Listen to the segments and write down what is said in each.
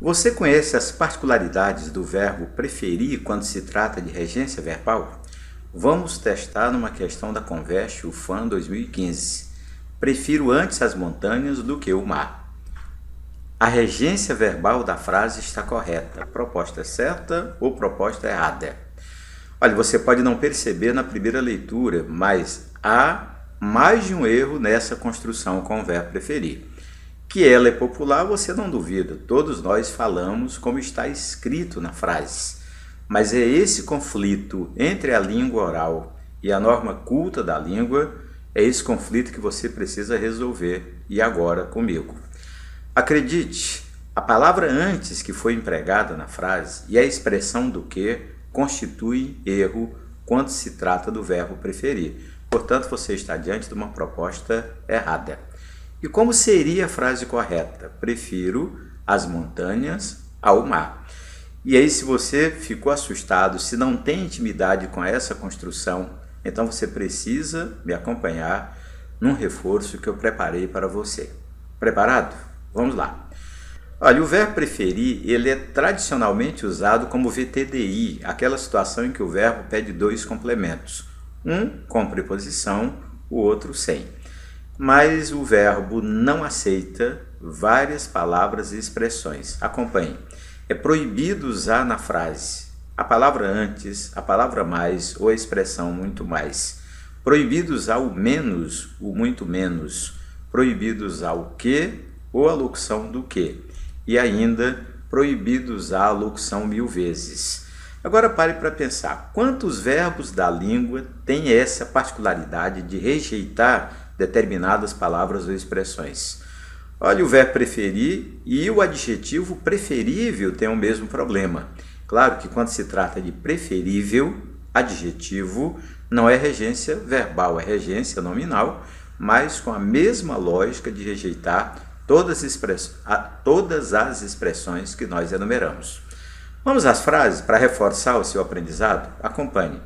Você conhece as particularidades do verbo preferir quando se trata de regência verbal? Vamos testar numa questão da Converse UFAM 2015. Prefiro antes as montanhas do que o mar. A regência verbal da frase está correta. Proposta certa ou proposta errada? Olha, você pode não perceber na primeira leitura, mas há mais de um erro nessa construção com o verbo preferir. Que ela é popular, você não duvida. Todos nós falamos como está escrito na frase. Mas é esse conflito entre a língua oral e a norma culta da língua, é esse conflito que você precisa resolver, e agora comigo. Acredite, a palavra antes que foi empregada na frase e a expressão do que constitui erro quando se trata do verbo preferir. Portanto, você está diante de uma proposta errada. E como seria a frase correta? Prefiro as montanhas ao mar. E aí, se você ficou assustado, se não tem intimidade com essa construção, então você precisa me acompanhar num reforço que eu preparei para você. Preparado? Vamos lá. Olha, o verbo preferir, ele é tradicionalmente usado como VTDI, aquela situação em que o verbo pede dois complementos, um com preposição, o outro sem. Mas o verbo não aceita várias palavras e expressões. Acompanhe. É proibido usar na frase a palavra antes, a palavra mais ou a expressão muito mais. Proibido usar o menos, o muito menos. Proibido usar o que ou a locução do que. E ainda proibido usar a locução 1000 vezes. Agora pare para pensar. Quantos verbos da língua têm essa particularidade de rejeitar determinadas palavras ou expressões? Olha, o verbo preferir e o adjetivo preferível têm o mesmo problema. Claro que quando se trata de preferível, adjetivo, não é regência verbal, é regência nominal, mas com a mesma lógica de rejeitar todas as expressões que nós enumeramos. Vamos às frases para reforçar o seu aprendizado? Acompanhe.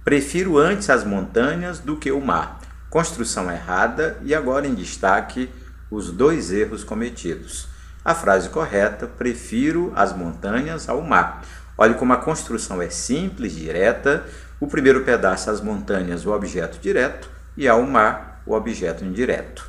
Prefiro antes as montanhas do que o mar. Construção errada e agora em destaque os dois erros cometidos. A frase correta, prefiro as montanhas ao mar. Olhe como a construção é simples, direta. O primeiro pedaço, as montanhas, o objeto direto, e ao mar, o objeto indireto.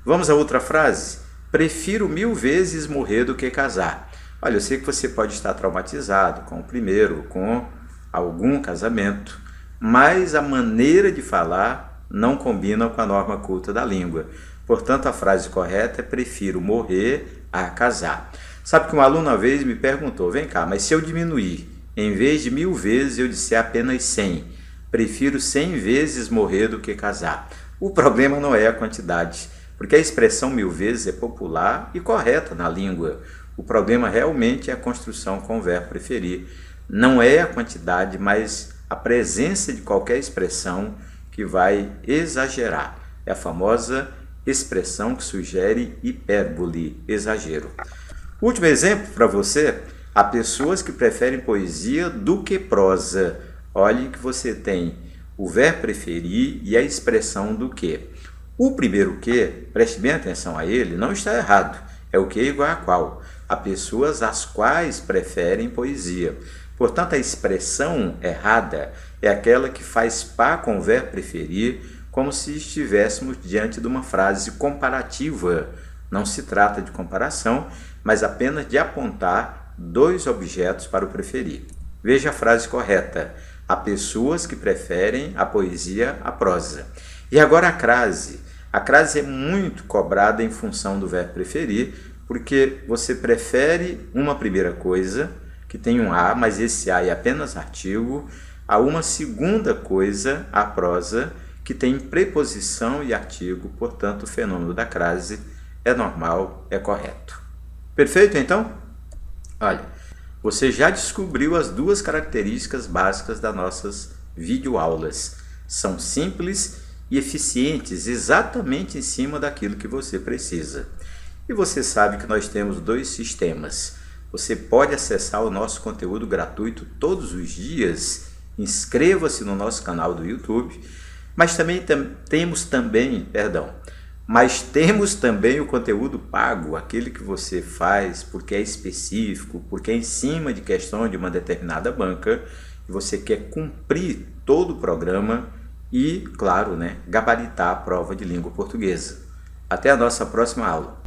Vamos à outra frase. Prefiro 1000 vezes morrer do que casar. Olha, eu sei que você pode estar traumatizado com o primeiro, com algum casamento, mas a maneira de falar não combina com a norma culta da língua. Portanto, a frase correta é prefiro morrer a casar. Sabe que um aluno uma vez me perguntou, vem cá, mas se eu diminuir, em vez de 1000 vezes eu disser apenas 100, prefiro 100 vezes morrer do que casar. O problema não é a quantidade, porque a expressão 1000 vezes é popular e correta na língua. O problema realmente é a construção com o verbo preferir. Não é a quantidade, mas a presença de qualquer expressão que vai exagerar. É a famosa expressão que sugere hipérbole, exagero. Último exemplo para você, há pessoas que preferem poesia do que prosa. Olhe que você tem o verbo preferir e a expressão do que. O primeiro que, preste bem atenção a ele, não está errado. É o que igual a qual. Há pessoas as quais preferem poesia. Portanto, a expressão errada é aquela que faz par com o verbo preferir, como se estivéssemos diante de uma frase comparativa. Não se trata de comparação, mas apenas de apontar dois objetos para o preferir. Veja a frase correta. Há pessoas que preferem a poesia à prosa. E agora a crase. A crase é muito cobrada em função do verbo preferir, porque você prefere uma primeira coisa, que tem um a, mas esse a é apenas artigo, a uma segunda coisa, a prosa, que tem preposição e artigo, portanto o fenômeno da crase é normal, é correto. Perfeito, então? Olha, você já descobriu as duas características básicas das nossas videoaulas. São simples e eficientes exatamente em cima daquilo que você precisa. E você sabe que nós temos dois sistemas. Você pode acessar o nosso conteúdo gratuito todos os dias. Inscreva-se no nosso canal do YouTube. Mas também temos Mas temos também o conteúdo pago, aquele que você faz porque é específico, porque é em cima de questão de uma determinada banca e você quer cumprir todo o programa e, claro, né, gabaritar a prova de língua portuguesa. Até a nossa próxima aula.